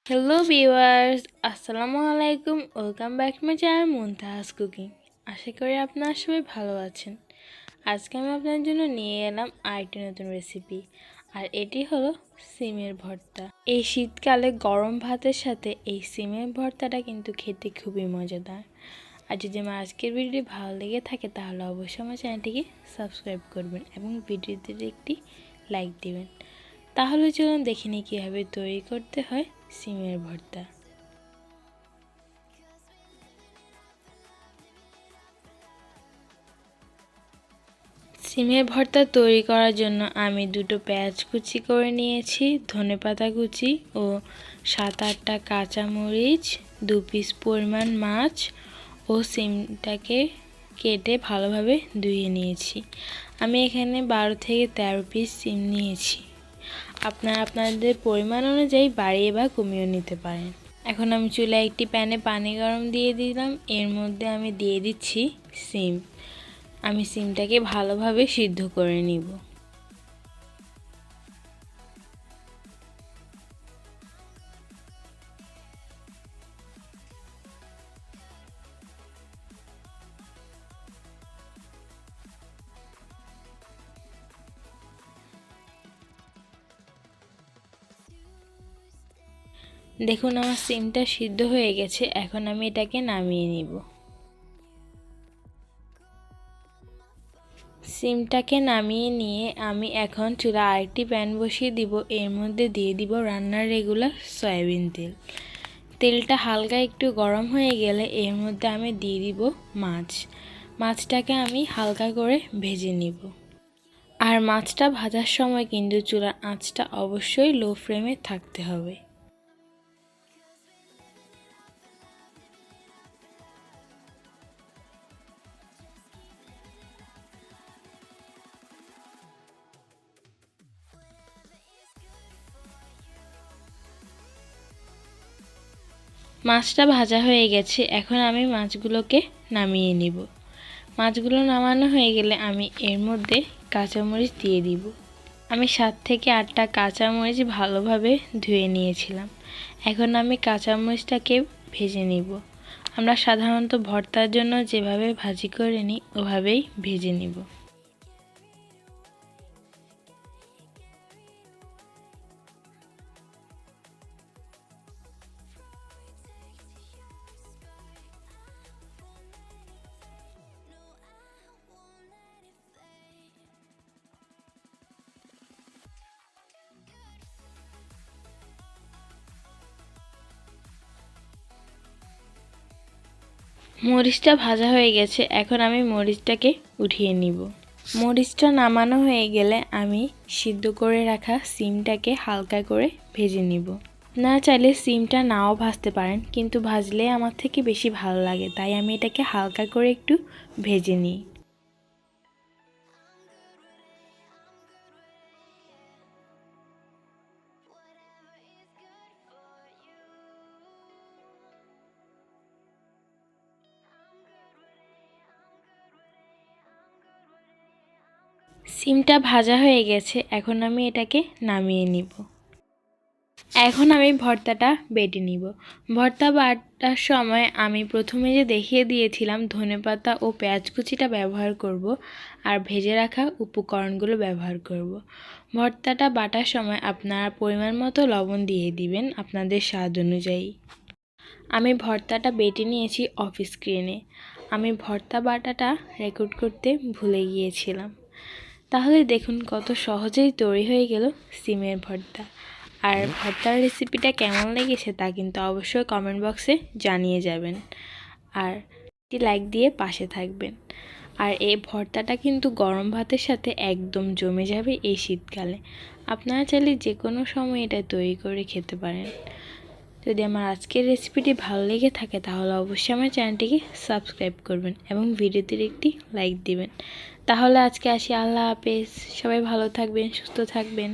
Hello viewers, আসসালামু আলাইকুম। Welcome back to my channel Muntaha's cooking. আশা করি আপনারা সবাই ভালো আছেন। আজকে আমি আপনাদের জন্য নিয়ে এলাম আরেকটি নতুন রেসিপি, আর এটি হলো সিমের ভর্তা। এই শীতকালে গরম ভাতের সাথে এই সিমের ভর্তাটা কিন্তু খেতে খুবই মজাদার। আর যদি আমার আজকের ভিডিওটি ভালো লেগে থাকে তাহলে অবশ্যই আমার চ্যানেলটিকে সাবস্ক্রাইব করবেন এবং ভিডিওটিতে একটি লাইক দিবেন। তাহলে চলুন দেখে নিই কীভাবে তৈরি করতে হয় সিমের ভর্তা। সিমের ভর্তা তৈরি করার জন্য আমি দুটো পেঁয়াজ কুচি করে নিয়েছি, ধনেপাতা কুচি ও 7-8টা কাঁচামরিচ, 2 পিস পরিমাণ মাছ ও সিমটাকে কেটে ভালোভাবে ধুয়ে নিয়েছি। আমি এখানে 12 থেকে 13 পিস সিম নিয়েছি। আপনারা আপনাদের পরিমাণ অনুযায়ী বাড়িয়ে বা কমিয়ে নিতে পারেন। এখন আমি চুলায় একটি প্যানে পানি গরম দিয়ে দিলাম। এর মধ্যে আমি দিয়ে দিচ্ছি সিম। আমি সিমটাকে ভালোভাবে সিদ্ধ করে নিব। দেখুন আমার সিমটা সিদ্ধ হয়ে গেছে। এখন আমি এটাকে নামিয়ে নিব। সিমটাকে নামিয়ে নিয়ে আমি এখন চুলা আরেকটি প্যান বসিয়ে দিব। এর মধ্যে দিয়ে দিব রান্নার রেগুলার সয়াবিন তেল। তেলটা হালকা একটু গরম হয়ে গেলে এর মধ্যে আমি দিয়ে দিব মাছটাকে আমি হালকা করে ভেজে নিব। আর মাছটা ভাজার সময় কিন্তু চুলার আঁচটা অবশ্যই লো ফ্লেমে থাকতে হবে। মাছটা ভাজা হয়ে গেছে। এখন আমি মাছগুলোকে নামিয়ে নিব। মাছগুলো নামানো হয়ে গেলে আমি এর মধ্যে কাঁচামরিচ দিয়ে দিব। আমি 7 থেকে 8টা কাঁচামরিচ ভালোভাবে ধুয়ে নিয়েছিলাম। এখন আমি কাঁচামরিচটাকে ভেজে নিব। আমরা সাধারণত ভর্তার জন্য যেভাবে ভাজি করে নিই ওভাবেই ভেজে নিব। মরিচটা ভাজা হয়ে গেছে। এখন আমি মরিচটাকে উঠিয়ে নিব। মরিচটা নামানো হয়ে গেলে আমি সিদ্ধ করে রাখা সিমটাকে হালকা করে ভেজে নিব। না চাইলে সিমটা নাও ভাজতে পারেন, কিন্তু ভাজলে আমার থেকে বেশি ভালো লাগে, তাই আমি এটাকে হালকা করে একটু ভেজে নিই। সিমটা ভাজা হয়ে গেছে। এখন আমি এটাকে নামিয়ে নিব। এখন আমি ভর্তাটা বেটে নিব। ভর্তা বাটার সময় আমি প্রথমে যে দেখিয়ে দিয়েছিলাম ধনেপাতা ও পেঁয়াজ কুচিটা ব্যবহার করব, আর ভেজে রাখা উপকরণগুলো ব্যবহার করব। ভর্তাটা বাটার সময় আপনারা পরিমাণ মতো লবণ দিয়ে দিবেন আপনাদের স্বাদ অনুযায়ী। আমি ভর্তাটা বেটে নিয়েছি অফ স্ক্রিনে। আমি ভর্তা বাটাটা রেকর্ড করতে ভুলে গিয়েছিলাম। তাহলে দেখুন কত সহজেই তৈরি হয়ে গেল সিমের ভর্তা। আর ভর্তার রেসিপিটা কেমন লেগেছে তা কিন্তু অবশ্যই কমেন্ট বক্সে জানিয়ে যাবেন, আর একটি লাইক দিয়ে পাশে থাকবেন। আর এই ভর্তাটা কিন্তু গরম ভাতের সাথে একদম জমে যাবে এই শীতকালে। আপনারা চাইলে যে কোনো সময় এটা তৈরি করে খেতে পারেন। যদি আমার আজকের রেসিপিটি ভালো লেগে থাকে তাহলে অবশ্যই আমার চ্যানেলটিকে সাবস্ক্রাইব করবেন এবং ভিডিওটির একটি লাইক দিবেন। তাহলে আজকে আসি, আল্লাহ হাফেজ। সবাই ভালো থাকবেন, সুস্থ থাকবেন।